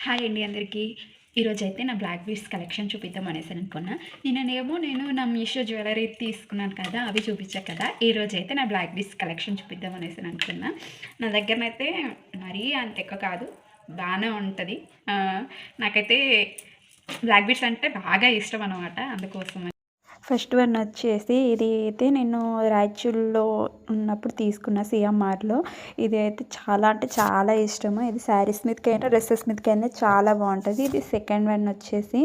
Hi అండి అందరికీ. ఈరోజైతే నా బ్లాక్ బీడ్స్ కలెక్షన్ చూపిద్దాం అనేసి అనుకున్నా. నేను నా మీషో జ్యువెలరీ తీసుకున్నాను కదా, అవి చూపించా కదా. ఈరోజైతే నా బ్లాక్ బీడ్స్ కలెక్షన్ చూపిద్దాం అనేసి అనుకున్నా. నా దగ్గరనైతే మరీ అంత ఎక్కువ కాదు, బాగానే ఉంటుంది. నాకైతే బ్లాక్ బీడ్స్ అంటే బాగా ఇష్టం అనమాట. అందుకోసం ఫస్ట్ వన్ వచ్చేసి ఇది అయితే నేను రాయచూర్లో ఉన్నప్పుడు తీసుకున్న సిఎంఆర్లో. ఇది అయితే చాలా అంటే చాలా ఇష్టము. ఇది శారీస్ మీదకైనా డ్రెస్సెస్ మీదకైనా చాలా బాగుంటుంది. ఇది సెకండ్ వన్ వచ్చేసి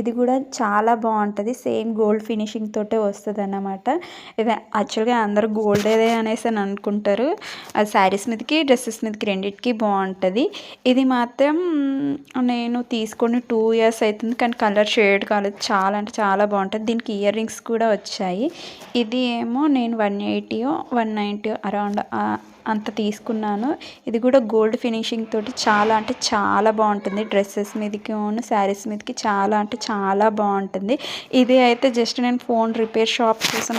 ఇది కూడా చాలా బాగుంటుంది. సేమ్ గోల్డ్ ఫినిషింగ్ తోటే వస్తుంది అన్నమాట. ఇది యాక్చువల్గా అందరూ గోల్డేదే అనేసి అని అనుకుంటారు. అది శారీస్ మీదకి డ్రెస్సెస్ మీదకి రెండింటికి బాగుంటుంది. ఇది మాత్రం నేను తీసుకొని 2 years అవుతుంది, కానీ కలర్ షేడ్ కాలేదు. చాలా అంటే చాలా బాగుంటుంది. దీనికి ఇయర్ రింగ్స్ కూడా వచ్చాయి. ఇది ఏమో నేను 180 190 అరౌండ్ అంత తీసుకున్నాను. ఇది కూడా గోల్డ్ ఫినిషింగ్ తోటి చాలా అంటే చాలా బాగుంటుంది. డ్రెస్సెస్ మీదకి శారీస్ మీదకి చాలా అంటే చాలా బాగుంటుంది. ఇది అయితే జస్ట్ నేను ఫోన్ రిపేర్ షాప్ కోసం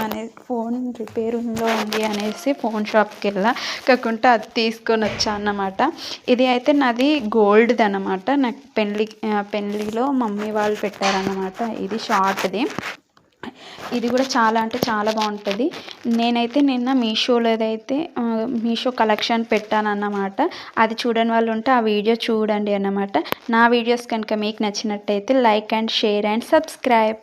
ఫోన్ రిపేర్లో ఉంది అనేసి ఫోన్ షాప్కి వెళ్ళా, కాకుంటే అది తీసుకొని వచ్చా అన్నమాట. ఇది అయితే నాది గోల్డ్ది అన్నమాట. నాకు పెళ్ళిలో మమ్మీ వాళ్ళు పెట్టారన్నమాట. ఇది షార్ట్ది. ఇది కూడా చాలా అంటే చాలా బాగుంటుంది. నేనైతే నిన్న మీషో కలెక్షన్ పెట్టాను అన్నమాట. అది చూడని వాళ్ళు ఉంటే ఆ వీడియో చూడండి అన్నమాట. నా వీడియోస్ కనుక మీకు నచ్చినట్టయితే like and share and subscribe.